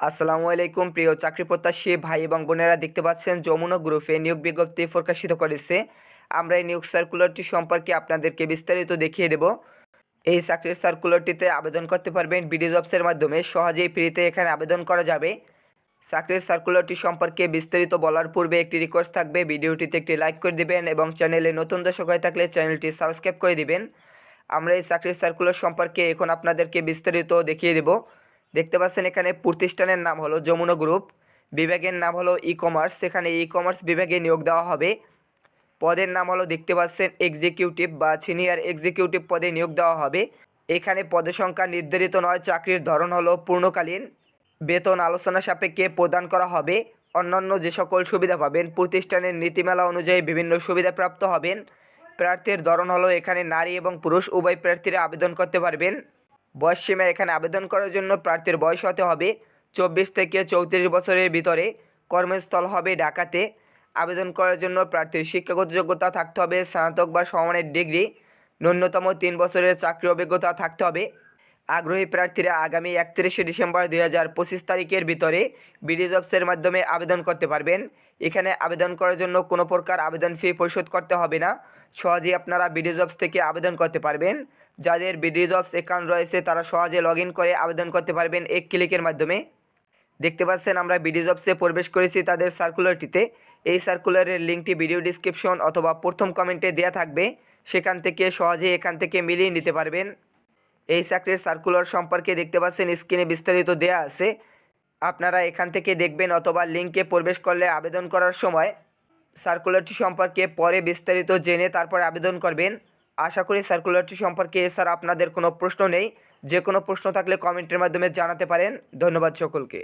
আসসালামু আলাইকুম প্রিয় চাকরি প্রত্যাশী ভাই এবং বোনেরা, দেখতে পাচ্ছেন যমুনা গ্রুপে নিয়োগ বিজ্ঞপ্তি প্রকাশিত করেছে। আমরা এই নিয়োগ সার্কুলারটি সম্পর্কে আপনাদেরকে বিস্তারিত দেখিয়ে দেব। এই চাকরির সার্কুলারটিতে আবেদন করতে পারবেন বিডি জবসের মাধ্যমে, সহজেই ফ্রিতে এখানে আবেদন করা যাবে। চাকরির সার্কুলারটি সম্পর্কে বিস্তারিত বলার পূর্বে একটি রিকোয়েস্ট থাকবে, ভিডিওটিতে একটি লাইক করে দিবেন এবং চ্যানেলে নতুন দর্শক হয়ে থাকলে চ্যানেলটি সাবস্ক্রাইব করে দিবেন। আমরা এই চাকরির সার্কুলার সম্পর্কে এখন আপনাদেরকে বিস্তারিত দেখিয়ে দেব। দেখতে পাচ্ছেন এখানে প্রতিষ্ঠানের নাম হলো যমুনা গ্রুপ, বিভাগের নাম হলো ই কমার্স, সেখানে ই কমার্স বিভাগে নিয়োগ দেওয়া হবে। পদের নাম হলো দেখতে পাচ্ছেন এক্সিকিউটিভ বা সিনিয়র এক্সিকিউটিভ পদে নিয়োগ দেওয়া হবে। এখানে পদের সংখ্যা নির্ধারিত নয়, চাকরির ধরন হলো পূর্ণকালীন, বেতন আলোচনা সাপেক্ষে প্রদান করা হবে। অন্যান্য যে সকল সুবিধা পাবেন, প্রতিষ্ঠানের নীতিমালা অনুযায়ী বিভিন্ন সুবিধা প্রাপ্ত হবেন। প্রার্থীর ধরন হলো এখানে নারী এবং পুরুষ উভয় প্রার্থীরা আবেদন করতে পারবেন। বয়সসীমা এখানে আবেদন করার জন্য প্রার্থীর বয়স হতে হবে 24 থেকে 34 বছরের ভিতরে। কর্মস্থল হবে ঢাকাতে। আবেদন করার জন্য প্রার্থীর শিক্ষাগত যোগ্যতা থাকতে হবে স্নাতক বা সমমানের ডিগ্রি, ন্যূনতম 3 বছরের চাকরি অভিজ্ঞতা থাকতে হবে। আগ্রহী প্রার্থীরা আগামী 31শে ডিসেম্বর 2025 তারিখের ভিতরে বিডি জবসের মাধ্যমে আবেদন করতে পারবেন। এখানে আবেদন করার জন্য কোনো প্রকার আবেদন ফি পরিশোধ করতে হবে না, সহজেই আপনারা বিডি জবস থেকে আবেদন করতে পারবেন। যাদের বিডি জবস অ্যাকাউন্ট রয়েছে তারা সহজে লগ ইন করে আবেদন করতে পারবেন এক ক্লিকের মাধ্যমে। দেখতে পাচ্ছেন আমরা বিডি জবসে প্রবেশ করেছি তাদের সার্কুলারটিতে। এই সার্কুলারের লিঙ্কটি ভিডিও ডিসক্রিপশন অথবা প্রথম কমেন্টে দেওয়া থাকবে, সেখান থেকে সহজেই এখান থেকে মিলিয়ে নিতে পারবেন। এই চাকরির সার্কুলার সম্পর্কে দেখতে পাচ্ছেন স্ক্রিনে বিস্তারিত দেয়া আছে, আপনারা এখান থেকে দেখবেন অথবা লিঙ্কে প্রবেশ করলে আবেদন করার সময় সার্কুলারটি সম্পর্কে পরে বিস্তারিত জেনে তারপর আবেদন করবেন। আশা করি সার্কুলারটি সম্পর্কে এছাড়া আপনাদের কোনো প্রশ্ন নেই। যে কোনো প্রশ্ন থাকলে কমেন্টের মাধ্যমে জানাতে পারেন। ধন্যবাদ সকলকে।